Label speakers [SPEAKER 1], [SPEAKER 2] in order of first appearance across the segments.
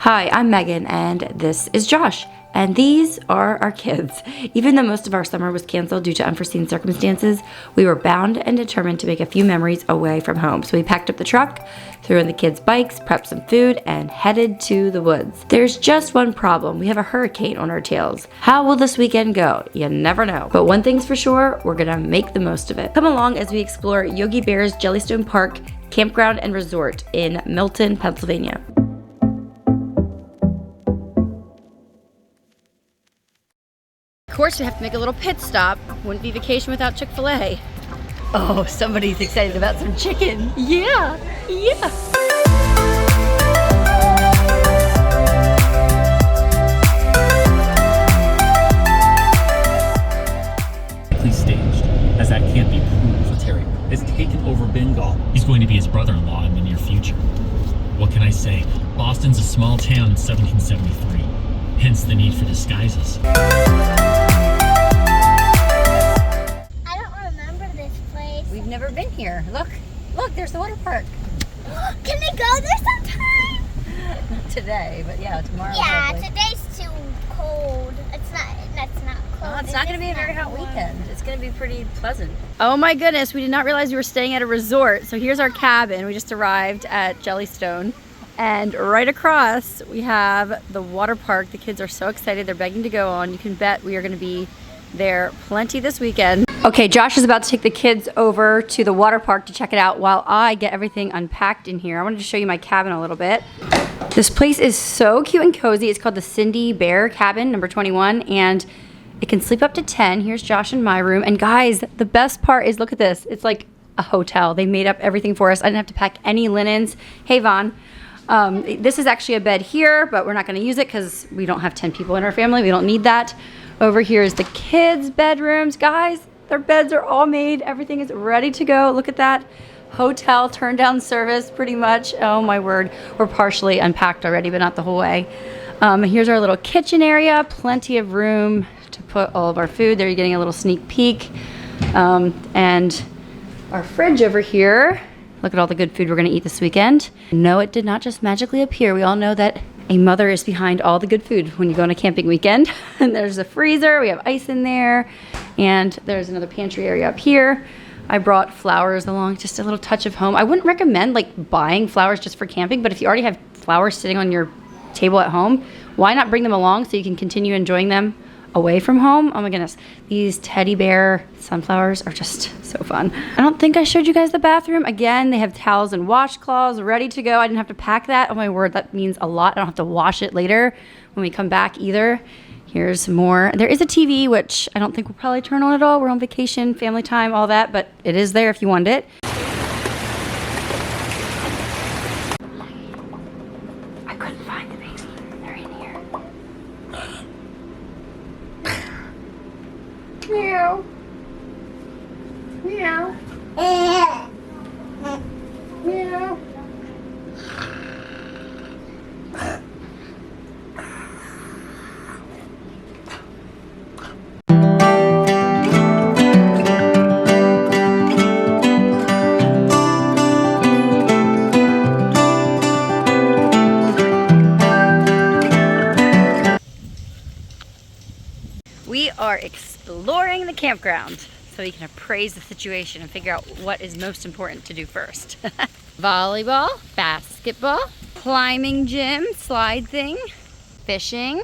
[SPEAKER 1] Hi, I'm Megan and this is Josh, and these are our kids. Even though most of our summer was canceled due to unforeseen circumstances, we were bound and determined to make a few memories away from home. So we packed up the truck, threw in the kids' bikes, prepped some food, and headed to the woods. There's just one problem. We have a hurricane on our tails. How will this weekend go? You never know. But one thing's for sure, we're gonna make the most of it. Come along as we explore Yogi Bear's Jellystone Park Campground and Resort in Milton, Pennsylvania. Of course, we have to make a little pit stop. Wouldn't be vacation without Chick-fil-A. Oh, somebody's excited about some chicken. Yeah.
[SPEAKER 2] Staged, as that can't be proved. Terry has taken over Bengal. He's going to be his brother-in-law in the near future. What can I say? Boston's a small town in 1773, hence the need for disguises.
[SPEAKER 1] We've never been here. Look, there's the water park.
[SPEAKER 3] Can we go there sometime?
[SPEAKER 1] Not today, but yeah, tomorrow.
[SPEAKER 3] Yeah,
[SPEAKER 1] probably.
[SPEAKER 3] today's too cold. That's not cold.
[SPEAKER 1] Oh, it's not going to be a very hot weekend. It's going to be pretty pleasant. Oh my goodness, we did not realize we were staying at a resort. So here's our cabin. We just arrived at Jellystone. And right across, we have the water park. The kids are so excited. They're begging to go on. You can bet we are going to be there plenty this weekend. Okay, Josh is about to take the kids over to the water park to check it out while I get everything unpacked in here. I wanted to show you my cabin a little bit. This place is so cute and cozy. It's called the Cindy Bear Cabin, number 21, and it can sleep up to 10. Here's Josh and my room. And guys, the best part is, look at this. It's like a hotel. They made up everything for us. I didn't have to pack any linens. Hey, Vaughn. This is actually a bed here, but we're not gonna use it because we don't have 10 people in our family. We don't need that. Over here is the kids' bedrooms. Guys, their beds are all made. Everything is ready to go. Look at that. Hotel turn down service, pretty much. Oh my word. We're partially unpacked already, but not the whole way. Here's our little kitchen area. Plenty of room to put all of our food. There you're getting a little sneak peek. And our fridge over here. Look at all the good food we're gonna eat this weekend. No, it did not just magically appear. We all know that a mother is behind all the good food when you go on a camping weekend. And there's a freezer, we have ice in there, and there's another pantry area up here. I brought flowers along, just a little touch of home. I wouldn't recommend like buying flowers just for camping, but if you already have flowers sitting on your table at home, why not bring them along so you can continue enjoying them away from home? Oh my goodness, these teddy bear sunflowers are just so fun. I don't think I showed you guys the bathroom. Again, they have towels and washcloths ready to go. I didn't have to pack that. Oh my word, that means a lot. I don't have to wash it later when we come back either. Here's more. There is a TV, which I don't think we'll probably turn on at all. We're on vacation, family time, all that, but it is there if you want it. I couldn't find the baby. They're in here. Meow. Meow. Meow. We are exploring the campground so we can appraise the situation and figure out what is most important to do first. Volleyball, basketball, climbing gym, slide thing, fishing,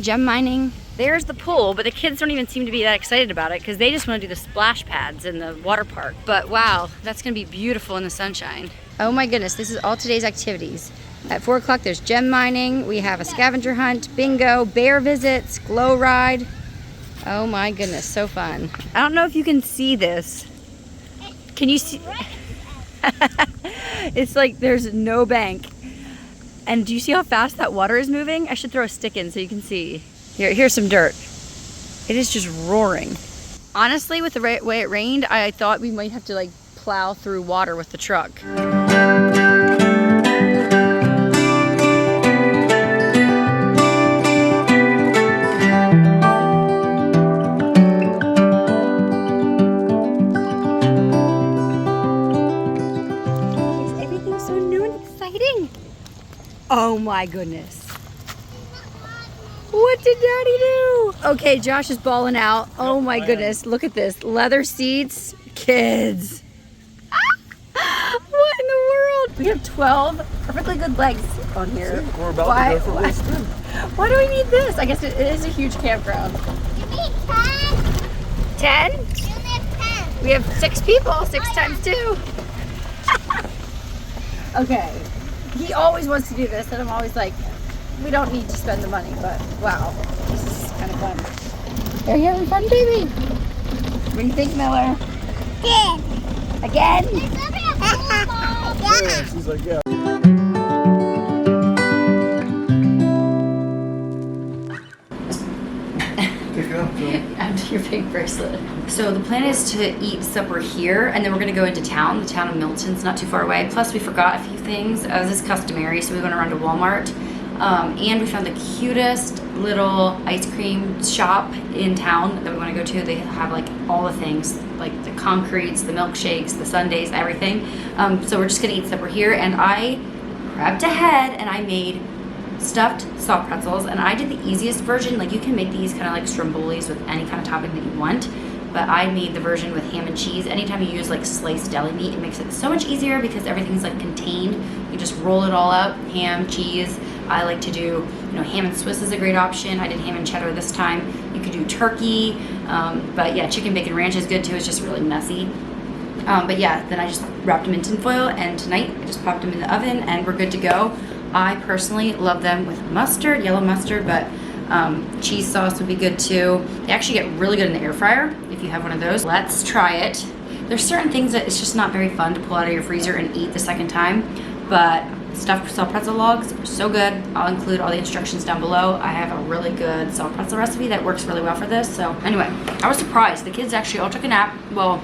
[SPEAKER 1] gem mining. There's the pool, but the kids don't even seem to be that excited about it because they just want to do the splash pads in the water park. But wow, that's gonna be beautiful in the sunshine. Oh my goodness, this is all today's activities. At 4 o'clock, there's gem mining. We have a scavenger hunt, bingo, bear visits, glow ride. Oh my goodness, so fun. I don't know if you can see this. Can you see? It's like there's no bank. And do you see how fast that water is moving? I should throw a stick in so you can see. Here's some dirt. It is just roaring. Honestly, with the way it rained, I thought we might have to like plow through water with the truck. Oh my goodness. What did Daddy do? Okay, Josh is balling out. Oh my goodness, look at this. Leather seats, kids. What in the world? We have 12 perfectly good legs on here.
[SPEAKER 4] See, we're about to go for a little spin.
[SPEAKER 1] Why do we need this? I guess it is a huge campground.
[SPEAKER 3] You need 10.
[SPEAKER 1] 10?
[SPEAKER 3] You need 10.
[SPEAKER 1] We have 6 people, 6 times 2. Okay. He always wants to do this, and I'm always like, we don't need to spend the money, but wow, this is kind of fun. Are you having fun, baby? What do you think, Miller?
[SPEAKER 3] Good.
[SPEAKER 1] Again?
[SPEAKER 3] There's something a pool ball.
[SPEAKER 4] Yeah, she's like, yeah.
[SPEAKER 1] After your big bracelet. So the plan is to eat supper here, and then we're gonna go into town. The town of Milton's not too far away. Plus we forgot a few things, as is customary, so we went around to Walmart. And we found the cutest little ice cream shop in town that we want to go to. They have like all the things, like the concretes, the milkshakes, the sundaes, everything. So we're just gonna eat supper here, and I prepped ahead and I made stuffed soft pretzels, and I did the easiest version. Like you can make these kind of like strombolis with any kind of topping that you want, but I made the version with ham and cheese. Anytime you use like sliced deli meat, it makes it so much easier because everything's like contained. You just roll it all up, ham, cheese. I like to do, ham and Swiss is a great option. I did ham and cheddar this time. You could do turkey, but yeah, chicken bacon ranch is good too. It's just really messy. But yeah, then I just wrapped them in tin foil, and tonight I just popped them in the oven and we're good to go. I personally love them with mustard, yellow mustard, but cheese sauce would be good too. They actually get really good in the air fryer if you have one of those. Let's try it. There's certain things that it's just not very fun to pull out of your freezer and eat the second time, but stuffed soft pretzel logs are so good. I'll include all the instructions down below. I have a really good soft pretzel recipe that works really well for this. So anyway, I was surprised. The kids actually all took a nap. Well,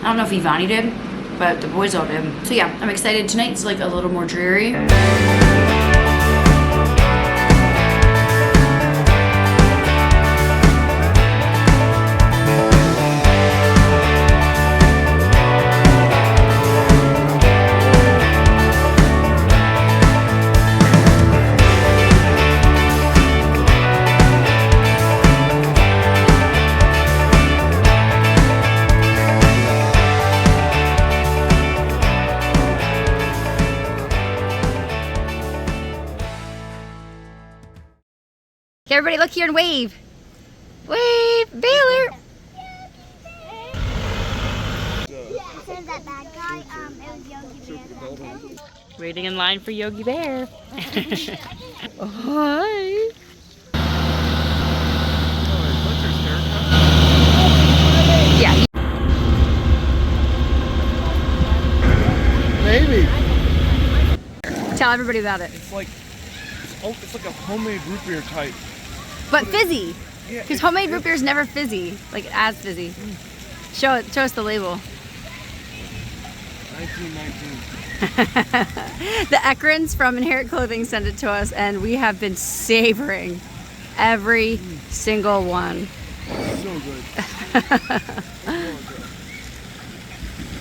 [SPEAKER 1] I don't know if Evonnie did, but the boys all did. So yeah, I'm excited. Tonight's like a little more dreary. Everybody look here and wave. Wave, Baylor.
[SPEAKER 3] There's that bad guy, it was Yogi Bear.
[SPEAKER 1] Waiting in line for Yogi Bear. Oh, hi. Yeah.
[SPEAKER 4] Maybe.
[SPEAKER 1] Tell everybody about it.
[SPEAKER 4] It's like a homemade root beer type.
[SPEAKER 1] But fizzy.
[SPEAKER 4] Yeah,
[SPEAKER 1] Because homemade root beer is never fizzy, like as fizzy. Show us the label.
[SPEAKER 4] 1919.
[SPEAKER 1] The Akrons from Inherit Clothing sent it to us, and we have been savoring every single one.
[SPEAKER 4] So good.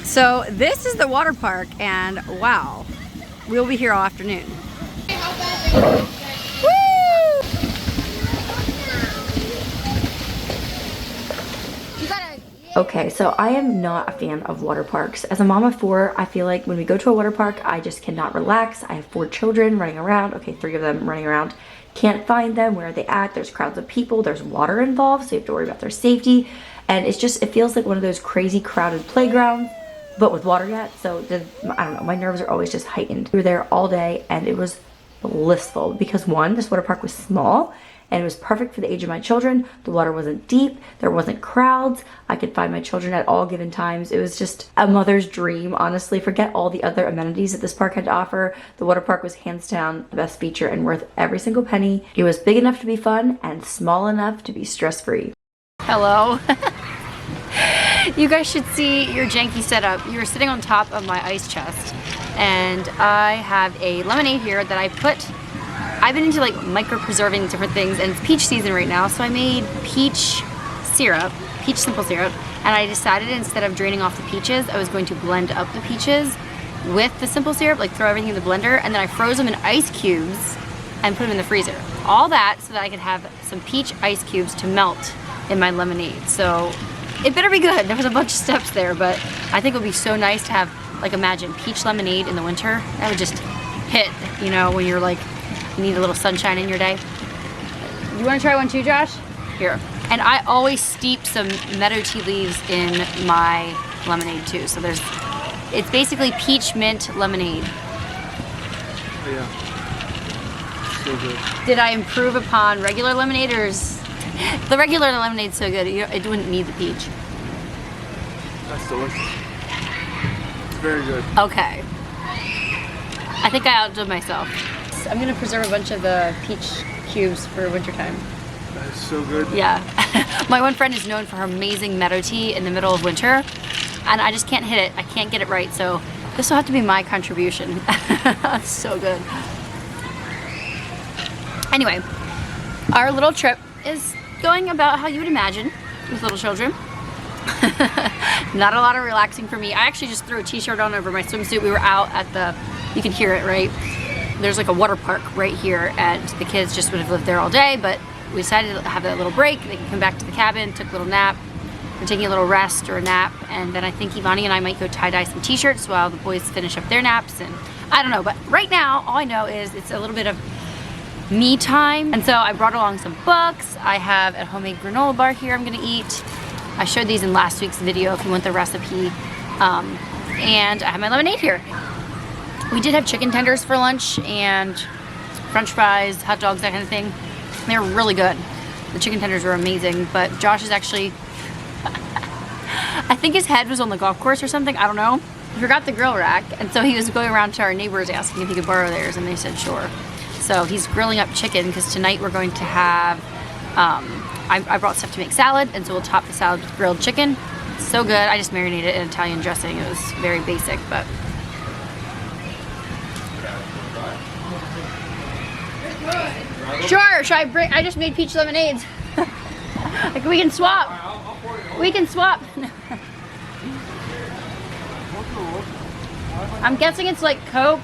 [SPEAKER 1] So this is the water park, and wow, we'll be here all afternoon. Okay, so I am not a fan of water parks. As a mom of 4, I feel like when we go to a water park, I just cannot relax. I have 4 children running around. Okay, 3 of them running around. Can't find them. Where are they at? There's crowds of people. There's water involved, so you have to worry about their safety. And it feels like one of those crazy crowded playgrounds, but with water yet. So I don't know, my nerves are always just heightened. We were there all day, and it was blissful because 1, this water park was small, and it was perfect for the age of my children. The water wasn't deep, there wasn't crowds. I could find my children at all given times. It was just a mother's dream, honestly. Forget all the other amenities that this park had to offer. The water park was hands down the best feature and worth every single penny. It was big enough to be fun and small enough to be stress-free. Hello. You guys should see your janky setup. You're sitting on top of my ice chest, and I have a lemonade here that I've been into like micro-preserving different things, and it's peach season right now, so I made peach simple syrup, and I decided instead of draining off the peaches, I was going to blend up the peaches with the simple syrup, like throw everything in the blender, and then I froze them in ice cubes and put them in the freezer. all that so that I could have some peach ice cubes to melt in my lemonade. So it better be good. There was a bunch of steps there, but I think it would be so nice to have, like, imagine peach lemonade in the winter. That would just hit, you know, when you're like, you need a little sunshine in your day. You want to try one too, Josh? Here. And I always steep some meadow tea leaves in my lemonade too. So it's basically peach mint lemonade.
[SPEAKER 4] Oh, yeah. So good.
[SPEAKER 1] Did I improve upon regular lemonade, or is the regular lemonade's so good, it wouldn't need the peach?
[SPEAKER 4] That's delicious. It's very good.
[SPEAKER 1] Okay. I think I outdid myself. I'm gonna preserve a bunch of the peach cubes for wintertime.
[SPEAKER 4] That is so good.
[SPEAKER 1] Yeah. My one friend is known for her amazing meadow tea in the middle of winter, and I just can't hit it. I can't get it right, so this will have to be my contribution. So good. Anyway, our little trip is going about how you would imagine with little children. Not a lot of relaxing for me. I actually just threw a t-shirt on over my swimsuit. We were out at the, you can hear it, right? There's like a water park right here, and the kids just would have lived there all day, but we decided to have a little break. They can come back to the cabin, took a little nap. We're taking a little rest or a nap, and then I think Evonnie and I might go tie-dye some t-shirts while the boys finish up their naps, and I don't know, but right now all I know is it's a little bit of me time. And so I brought along some books. I have a homemade granola bar here I'm gonna eat. I showed these in last week's video if you want the recipe. And I have my lemonade here. We did have chicken tenders for lunch and french fries, hot dogs, that kind of thing. They were really good. The chicken tenders were amazing, but Josh is actually, I think his head was on the golf course or something, I don't know. He forgot the grill rack, and so he was going around to our neighbors asking if he could borrow theirs, and they said sure. So he's grilling up chicken because tonight we're going to have, I brought stuff to make salad, and so we'll top the salad with grilled chicken. It's so good. I just marinated it in Italian dressing. It was very basic, but. Sure, should I bring, I just made peach lemonades. Like, we can swap. We can swap. I'm guessing it's like Coke,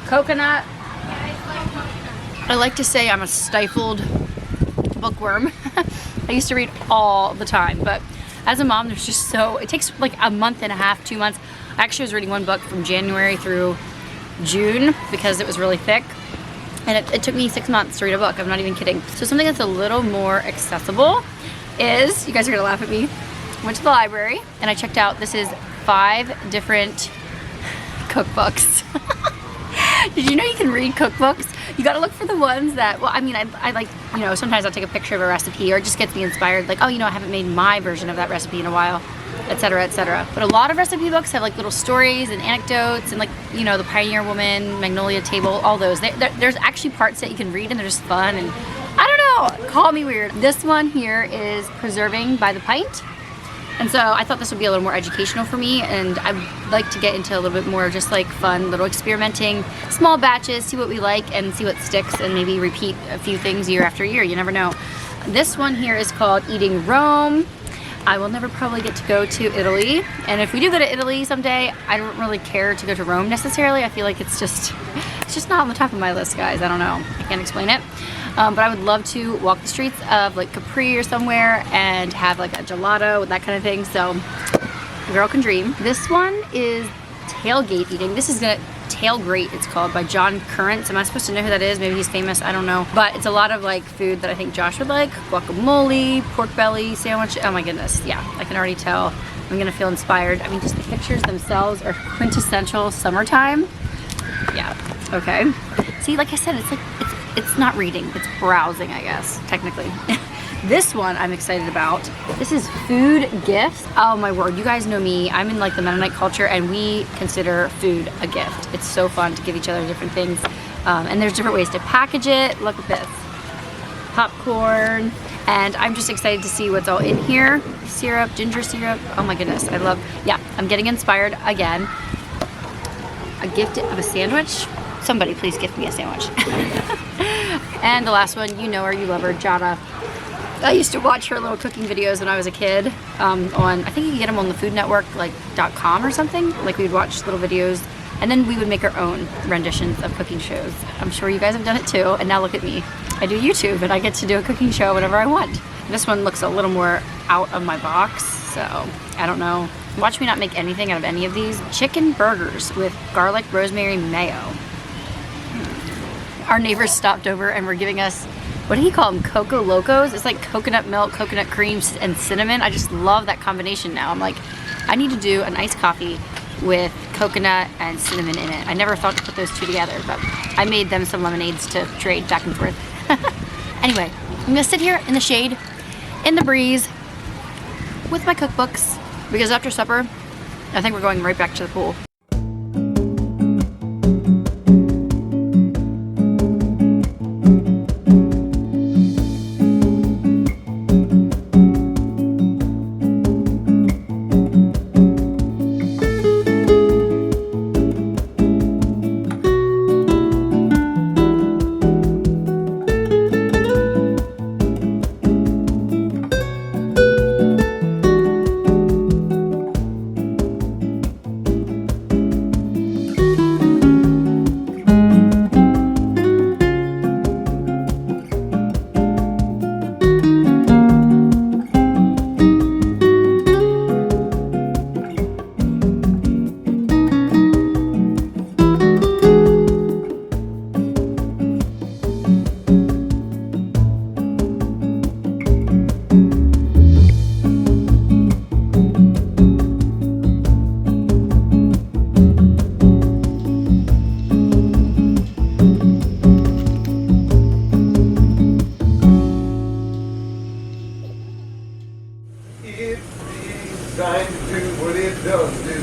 [SPEAKER 1] coconut. I like to say I'm a stifled bookworm. I used to read all the time, but as a mom, there's just so, it takes like a month and a half, 2 months. I actually was reading one book from January through June because it was really thick. And it took me 6 months to read a book, I'm not even kidding. So something that's a little more accessible is, you guys are gonna laugh at me, went to the library and I checked out, this is 5 different cookbooks. Did you know you can read cookbooks? You gotta look for the ones that, well, I mean, I like, you know, sometimes I'll take a picture of a recipe or it just gets me inspired, like, oh, you know, I haven't made my version of that recipe in a while, etc., etc. But a lot of recipe books have like little stories and anecdotes and like, you know, the Pioneer Woman, Magnolia Table, all those. There's actually parts that you can read and they're just fun, and I don't know, call me weird. This one here is Preserving by the Pint. And so I thought this would be a little more educational for me, and I'd like to get into a little bit more just like fun, little experimenting, small batches, see what we like and see what sticks, and maybe repeat a few things year after year, you never know. This one here is called Eating Rome. I will never probably get to go to Italy, and if we do go to Italy someday, I don't really care to go to Rome necessarily. I feel like it's just not on the top of my list, guys. I don't know, I can't explain it. But I would love to walk the streets of like Capri or somewhere and have like a gelato, that kind of thing. So, girl can dream. This one is Tailgate Eating. This is a Tailgate, it's called, by John Currents. Am I supposed to know who that is? Maybe he's famous, I don't know. But it's a lot of like food that I think Josh would like. Guacamole, pork belly sandwich. Oh my goodness, yeah, I can already tell. I'm gonna feel inspired. I mean, just the pictures themselves are quintessential summertime. Yeah, okay. See, like I said, it's like, it's not reading, it's browsing, I guess, technically. This one I'm excited about. This is food gifts. Oh my word, you guys know me. I'm in like the Mennonite culture and we consider food a gift. It's so fun to give each other different things. And there's different ways to package it. Look at this. Popcorn. And I'm just excited to see what's all in here. Syrup, ginger syrup. Oh my goodness, I love, yeah, I'm getting inspired again. A gift of a sandwich. Somebody please gift me a sandwich. And the last one, you know her, you love her, Jada. I used to watch her little cooking videos when I was a kid on, I think you can get them on the Food Network, like .com or something. Like we'd watch little videos and then we would make our own renditions of cooking shows. I'm sure you guys have done it too, and now look at me. I I do YouTube and I get to do a cooking show whenever I want. This one looks a little more out of my box, so I don't know. Watch me not make anything out of any of these. Chicken burgers with garlic rosemary mayo. Our neighbors stopped over and were giving us, what do you call them, Coco Locos? It's like coconut milk, coconut cream, and cinnamon. I just love that combination now. I'm like, I need to do an iced coffee with coconut and cinnamon in it. I never thought to put those two together, but I made them some lemonades to trade back and forth. Anyway, I'm gonna sit here in the shade, in the breeze, with my cookbooks, because after supper, I think we're going right back to the pool.
[SPEAKER 4] Trying to do what it does do.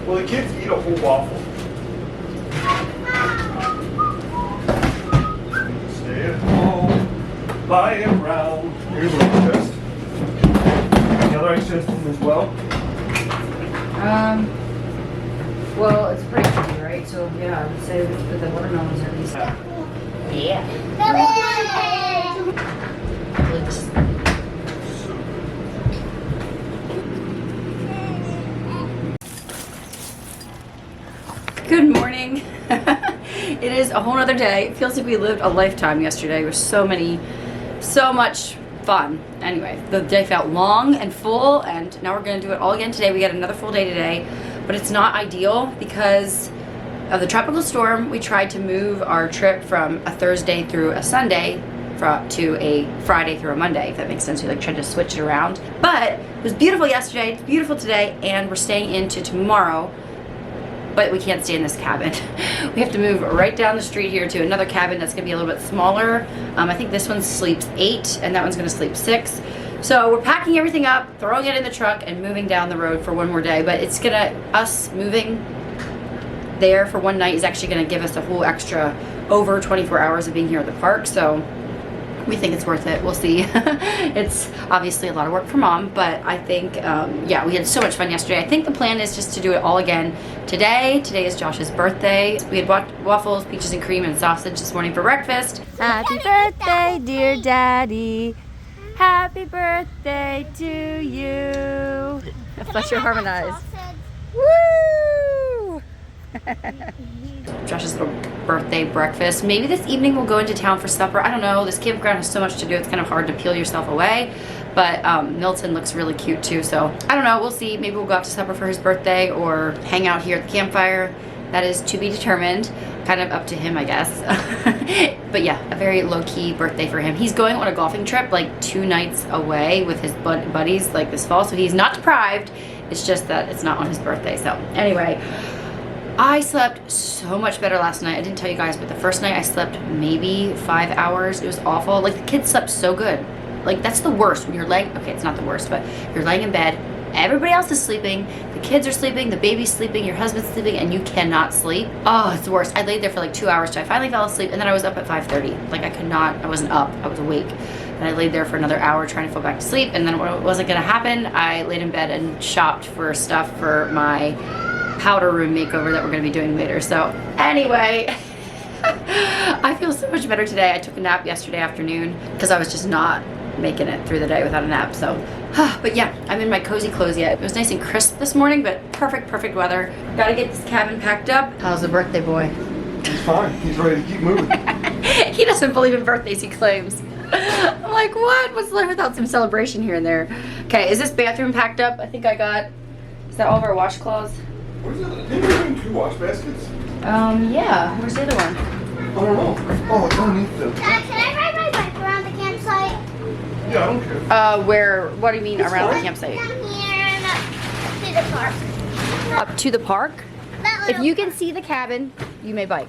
[SPEAKER 4] Well, the kids eat a whole waffle. Stay at home, buy it round. Here's a little chest. Any other ice chest as well?
[SPEAKER 1] Well, it's pretty heavy, right? So yeah, I would say we put the watermelons at least. Yeah. Good morning. It is a whole nother day. It feels like we lived a lifetime yesterday with so much fun. Anyway, the day felt long and full, and now we're gonna do it all again today. We got another full day today, but it's not ideal because of the tropical storm. We tried to move our trip from a Thursday through a Sunday to a Friday through a Monday, if that makes sense. We like tried to switch it around, but it was beautiful yesterday, it's beautiful today, and we're staying into tomorrow. But we can't stay in this cabin. We have to move right down the street here to another cabin that's gonna be a little bit smaller. I think this one sleeps 8 and that one's gonna sleep 6. So we're packing everything up, throwing it in the truck, and moving down the road for one more day. But it's gonna, us moving there for one night is actually gonna give us a whole extra over 24 hours of being here at the park. So we think it's worth it. We'll see. It's obviously a lot of work for Mom, but I think, yeah, we had so much fun yesterday. I think the plan is just to do it all again today. Today is Josh's birthday. We had waffles, peaches and cream, and sausage this morning for breakfast. Happy birthday, dear Daddy. Happy birthday to you. Fletcher harmonized. Woo! Josh's little birthday breakfast. Maybe this evening we'll go into town for supper. I don't know. This campground has so much to do. It's kind of hard to peel yourself away. But Milton looks really cute too. So I don't know. We'll see. Maybe we'll go out to supper for his birthday or hang out here at the campfire. That is to be determined. Kind of up to him, I guess. But yeah, a very low-key birthday for him. He's going on a golfing trip like 2 nights away with his buddies like this fall. So he's not deprived. It's just that it's not on his birthday. So anyway, I slept so much better last night. I didn't tell you guys, but the first night I slept maybe 5 hours. It was awful. Like, the kids slept so good. Like, that's the worst when you're laying, okay, it's not the worst, but you're laying in bed, everybody else is sleeping, the kids are sleeping, the baby's sleeping, your husband's sleeping, and you cannot sleep. Oh, it's the worst. I laid there for like 2 hours till I finally fell asleep, and then I was up at 5:30. Like, I wasn't up, I was awake. And I laid there for another hour trying to fall back to sleep, and then when it wasn't gonna happen, I laid in bed and shopped for stuff for my powder room makeover that we're going to be doing later. So anyway, I feel so much better today. I took a nap yesterday afternoon because I was just not making it through the day without a nap. So, but yeah, I'm in my cozy clothes yet. It was nice and crisp this morning, but perfect weather. Got to get this cabin packed up. How's the birthday boy?
[SPEAKER 4] He's fine. He's ready to keep moving.
[SPEAKER 1] He doesn't believe in birthdays, he claims. I'm like, what? What's life without some celebration here and there? Okay, is this bathroom packed up? I think I got, is that all of our washcloths?
[SPEAKER 4] Where's the other? Didn't you bring 2 wash baskets?
[SPEAKER 1] Yeah. Where's the other one?
[SPEAKER 4] I don't know. Oh, it's underneath the.
[SPEAKER 3] Dad, can I ride my bike around the campsite?
[SPEAKER 4] Yeah, I don't care.
[SPEAKER 1] Where, what do you mean
[SPEAKER 4] It's
[SPEAKER 1] around the
[SPEAKER 4] fine.
[SPEAKER 1] campsite?
[SPEAKER 3] Down here and up to the park.
[SPEAKER 1] Up to the park?
[SPEAKER 3] That
[SPEAKER 1] If
[SPEAKER 3] little
[SPEAKER 1] you can see the cabin, you may bike.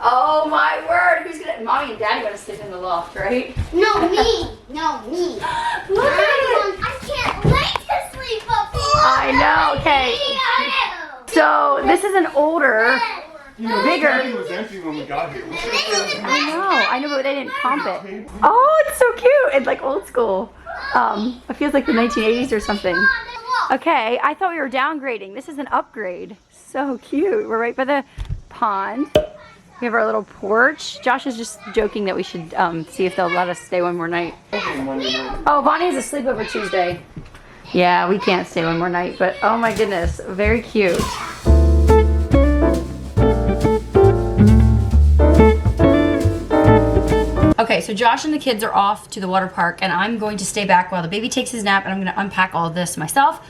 [SPEAKER 1] Oh my word, who's gonna, Mommy and Daddy wanna sleep in the loft, right?
[SPEAKER 3] No, me. No, me.
[SPEAKER 1] Look at it.
[SPEAKER 3] I can't wait to sleep up here.
[SPEAKER 1] I know, okay. So this is an older, bigger.
[SPEAKER 4] It was empty when we got here.
[SPEAKER 1] I know, but they didn't comp it. Oh, it's so cute. It's like old school. It feels like the 1980s or something. Okay, I thought we were downgrading. This is an upgrade. So cute. We're right by the pond. We have our little porch. Josh is just joking that we should see if they'll let us stay one more night. Oh, Bonnie has a sleepover Tuesday. Yeah, we can't stay one more night, but oh my goodness, very cute. Okay, so Josh and the kids are off to the water park, and I'm going to stay back while the baby takes his nap, and I'm going to unpack all of this myself.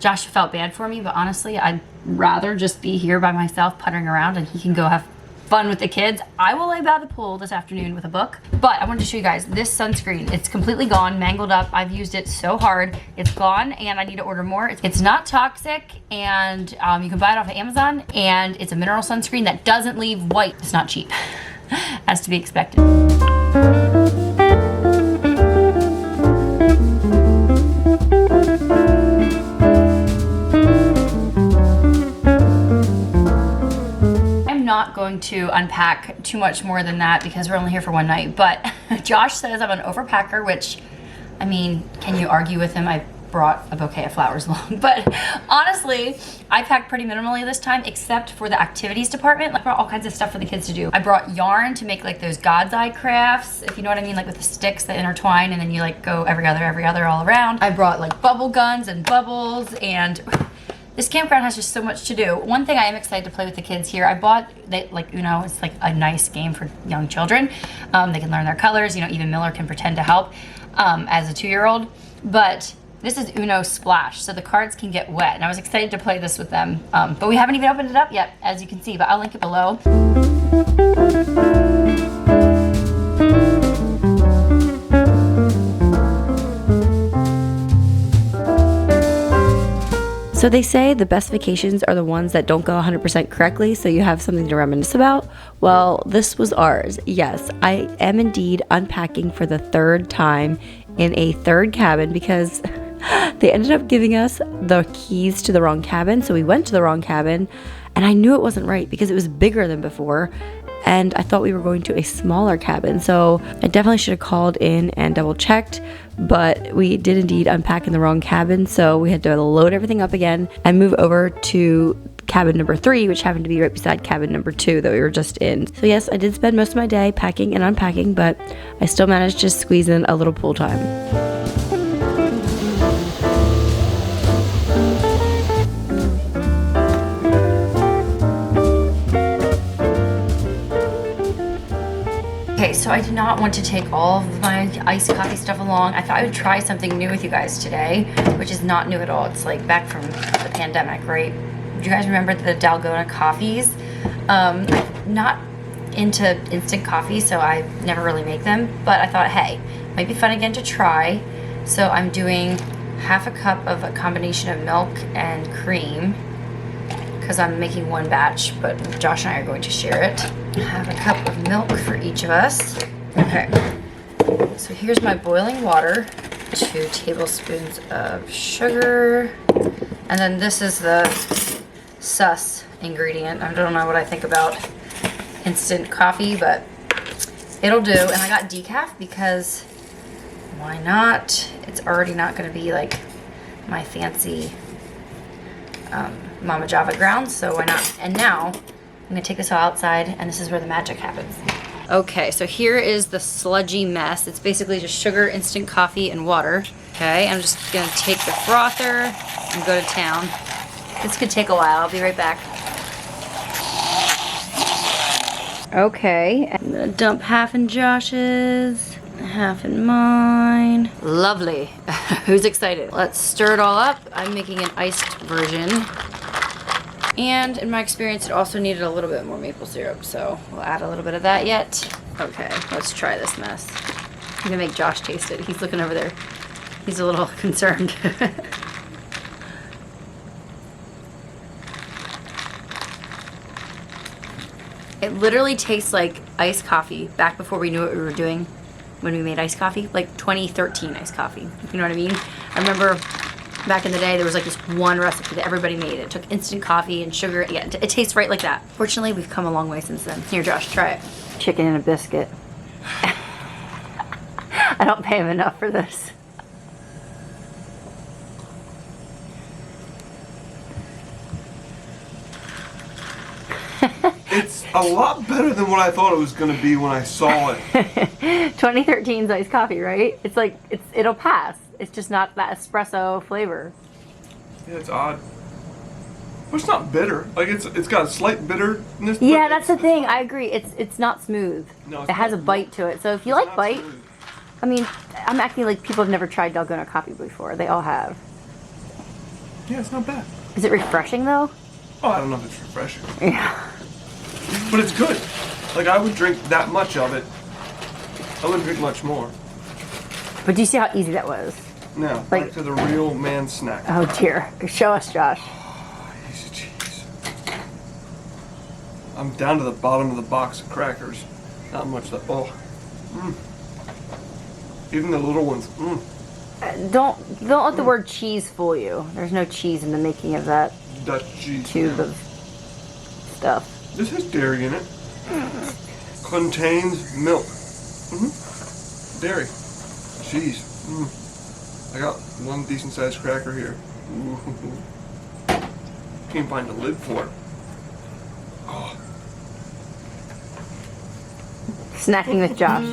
[SPEAKER 1] Josh felt bad for me, but honestly, I'd rather just be here by myself puttering around, and he can go have fun with the kids. I will lay by the pool this afternoon with a book, but I wanted to show you guys this sunscreen. It's completely gone, mangled up. I've used it so hard. It's gone, and I need to order more. It's not toxic, and you can buy it off of Amazon, and it's a mineral sunscreen that doesn't leave white. It's not cheap, as to be expected. Not going to unpack too much more than that because we're only here for one night, but Josh says I'm an overpacker, which, I mean, can you argue with him? I brought a bouquet of flowers along, but honestly, I packed pretty minimally this time, except for the activities department. I brought all kinds of stuff for the kids to do. I brought yarn to make like those God's eye crafts, if you know what I mean, like with the sticks that intertwine and then you like go every other all around. I brought like bubble guns and bubbles, and this campground has just so much to do. One thing I am excited to play with the kids here, I bought, like Uno, it's like a nice game for young children. They can learn their colors, you know, even Miller can pretend to help as a 2-year-old. But this is Uno Splash, so the cards can get wet. And I was excited to play this with them. But we haven't even opened it up yet, as you can see, but I'll link it below. So they say the best vacations are the ones that don't go 100% correctly, so you have something to reminisce about. Well, this was ours. Yes, I am indeed unpacking for the 3rd time in a 3rd cabin because they ended up giving us the keys to the wrong cabin. So we went to the wrong cabin, and I knew it wasn't right because it was bigger than before. And I thought we were going to a smaller cabin. So I definitely should have called in and double checked, but we did indeed unpack in the wrong cabin. So we had to load everything up again and move over to cabin number 3, which happened to be right beside cabin number 2 that we were just in. So yes, I did spend most of my day packing and unpacking, but I still managed to squeeze in a little pool time. Okay, so I did not want to take all of my iced coffee stuff along. I thought I would try something new with you guys today, which is not new at all. It's like back from the pandemic, right? Do you guys remember the Dalgona coffees? I'm not into instant coffee, so I never really make them, but I thought, hey, might be fun again to try. So I'm doing half a cup of a combination of milk and cream because I'm making one batch, but Josh and I are going to share it. Half a cup of milk for each of us. Okay, so here's my boiling water, 2 tablespoons of sugar, and then this is the sus ingredient. I don't know what I think about instant coffee, but it'll do. And I got decaf because why not? It's already not going to be like my fancy Mama Java grounds, so why not? And now I'm gonna take this all outside, and this is where the magic happens. Okay, so here is the sludgy mess. It's basically just sugar, instant coffee, and water. Okay, I'm just gonna take the frother and go to town. This could take a while. I'll be right back. Okay, I'm gonna dump half in Josh's, half in mine. Lovely. Who's excited? Let's stir it all up. I'm making an iced version. And in my experience, it also needed a little bit more maple syrup, so we'll add a little bit of that yet. Okay, let's try this mess. I'm gonna make Josh taste it. He's looking over there. He's a little concerned. It literally tastes like iced coffee back before we knew what we were doing when we made iced coffee, like 2013 iced coffee, if you know what I mean. I remember back in the day, there was like this one recipe that everybody made. It took instant coffee and sugar. Yeah, it tastes right like that. Fortunately, we've come a long way since then. Here, Josh, try it. Chicken and a biscuit. I don't pay him enough for this.
[SPEAKER 4] It's a lot better than what I thought it was going to be when I saw it.
[SPEAKER 1] 2013's iced coffee, right? It's like, it'll pass. It's just not that espresso flavor.
[SPEAKER 4] Yeah, it's odd. But it's not bitter. Like it's got a slight bitterness.
[SPEAKER 1] Yeah, that's the thing. I agree. It's not smooth.
[SPEAKER 4] No,
[SPEAKER 1] it has a bite to it. So if you like bite,
[SPEAKER 4] smooth.
[SPEAKER 1] I mean, I'm acting like people have never tried Dalgona coffee before. They all have.
[SPEAKER 4] Yeah, it's not bad.
[SPEAKER 1] Is it refreshing though?
[SPEAKER 4] Oh, I don't know if it's refreshing.
[SPEAKER 1] Yeah.
[SPEAKER 4] But it's good. Like I would drink that much of it. I wouldn't drink much more.
[SPEAKER 1] But do you see how easy that was?
[SPEAKER 4] Now,
[SPEAKER 1] Like-
[SPEAKER 4] back to the real man snack.
[SPEAKER 1] Oh dear. Show us, Josh.
[SPEAKER 4] Easy cheese. I'm down to the bottom of the box of crackers. Not much left. Oh. Even the little ones.
[SPEAKER 1] Don't let the word cheese fool you. There's no cheese in the making of that
[SPEAKER 4] Dutch cheese.
[SPEAKER 1] tube of stuff.
[SPEAKER 4] This has dairy in it. Contains milk. Dairy. Cheese. I got one decent sized cracker here. Ooh. Can't find a lid for it. Oh.
[SPEAKER 1] Snacking with Josh.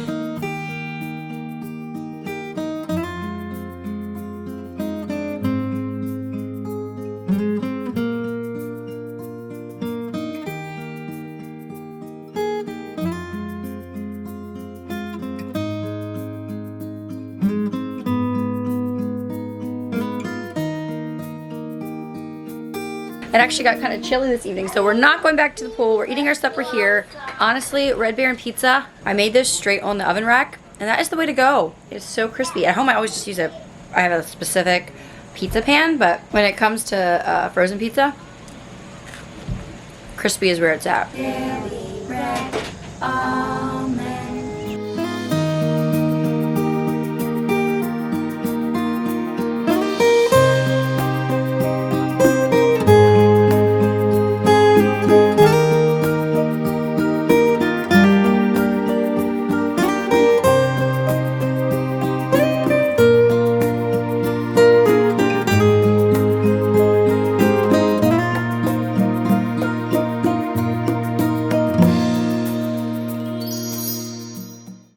[SPEAKER 1] It actually got kind of chilly this evening, so we're not going back to the pool. We're eating our supper here. Honestly, Red Baron pizza, I made this straight on the oven rack, and that is the way to go. It's so crispy. At home, I always just use I have a specific pizza pan, but when it comes to frozen pizza, crispy is where it's at.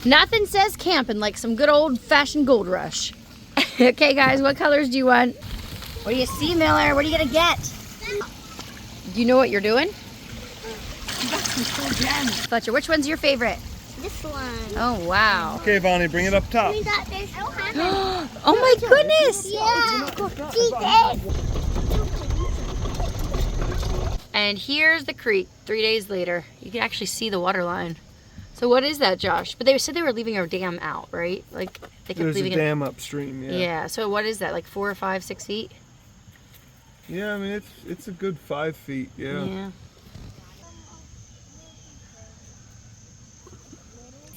[SPEAKER 1] Nothing says camping like some good old-fashioned gold rush. Okay, guys, what colors do you want? What do you see, Miller? What are you gonna get? Do you know what you're doing? Fletcher, which one's your favorite?
[SPEAKER 3] This one.
[SPEAKER 1] Oh, wow.
[SPEAKER 4] Okay, Evonnie, bring it up top.
[SPEAKER 3] We got this. I don't have it.
[SPEAKER 1] Oh my goodness!
[SPEAKER 3] Yeah.
[SPEAKER 1] And here's the creek 3 days later. You can actually see the water line. So what is that, Josh? But they said they were leaving our dam out, right? Like they kept
[SPEAKER 4] There's
[SPEAKER 1] leaving
[SPEAKER 4] a dam upstream, yeah.
[SPEAKER 1] Yeah. So what is that? Like 4 or 5, 6 feet?
[SPEAKER 4] Yeah, I mean it's a good 5 feet,
[SPEAKER 1] Yeah.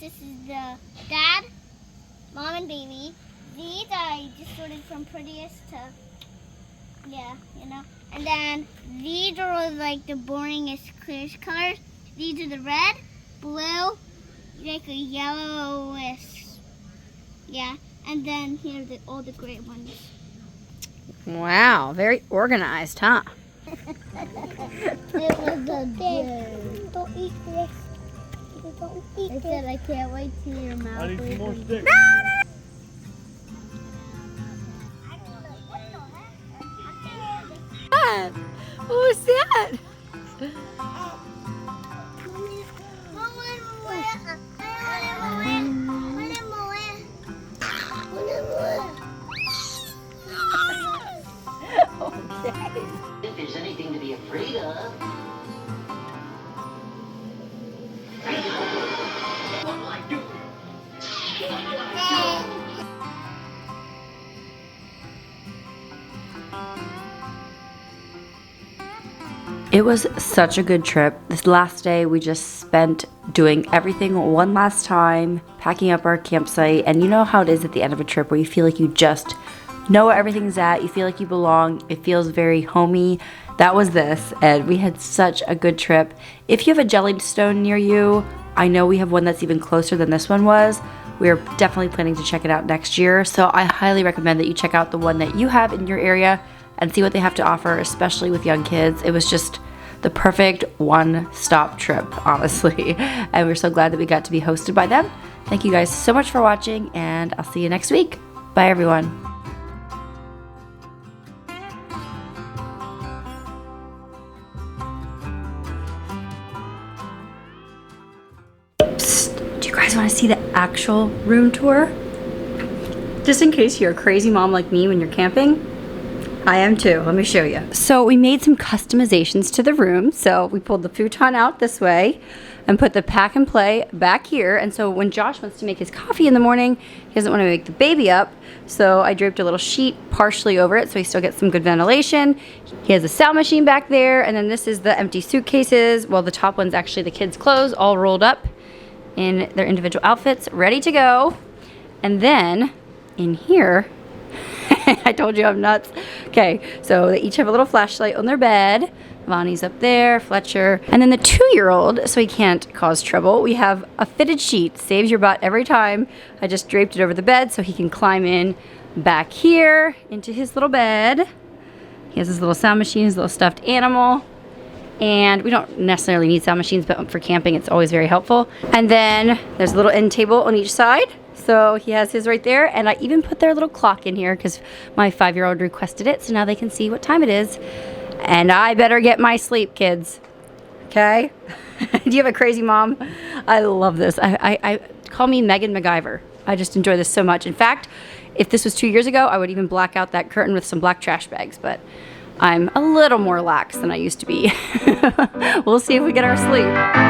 [SPEAKER 3] This is the dad, mom, and baby. These I just sorted from prettiest to, yeah, you know. And then these are like the boringest, clearest colors. These are the red, blue, like a yellowish, yeah. And then here are all the gray ones.
[SPEAKER 1] Wow, very organized, huh?
[SPEAKER 3] It was a big. Don't eat this. Don't eat this. I said I can't wait to your mouth.
[SPEAKER 4] I need some more sticks.
[SPEAKER 1] What was that?
[SPEAKER 3] Mom,
[SPEAKER 1] It was such a good trip. This last day we just spent doing everything one last time, packing up our campsite, and you know how it is at the end of a trip where you feel like you just know where everything's at, you feel like you belong, it feels very homey. That was this, and we had such a good trip. If you have a Jellystone near you, I know we have one that's even closer than this one was. We're definitely planning to check it out next year, so I highly recommend that you check out the one that you have in your area and see what they have to offer, especially with young kids. It was just the perfect one-stop trip, honestly. And we're so glad that we got to be hosted by them. Thank you guys so much for watching, and I'll see you next week. Bye, everyone. Psst, do you guys want to see the actual room tour? Just in case you're a crazy mom like me when you're camping. I am too. Let me show you. So we made some customizations to the room. So we pulled the futon out this way and put the pack and play back here. And so when Josh wants to make his coffee in the morning, he doesn't want to wake the baby up. So I draped a little sheet partially over it so he still gets some good ventilation. He has a sound machine back there. And then this is the empty suitcases. Well, the top one's actually the kids' clothes all rolled up in their individual outfits, ready to go. And then in here, I told you I'm nuts. Okay, so they each have a little flashlight on their bed. Evonnie's up there, Fletcher. And then the 2-year-old, so he can't cause trouble, we have a fitted sheet. Saves your butt every time. I just draped it over the bed so he can climb in back here into his little bed. He has his little sound machine, his little stuffed animal. And we don't necessarily need sound machines, but for camping it's always very helpful. And then there's a little end table on each side. So he has his right there, and I even put their little clock in here because my 5-year-old requested it, so now they can see what time it is. And I better get my sleep, kids. Okay? Do you have a crazy mom? I love this. I call me Megan MacGyver. I just enjoy this so much. In fact, if this was 2 years ago, I would even black out that curtain with some black trash bags, but I'm a little more lax than I used to be. We'll see if we get our sleep.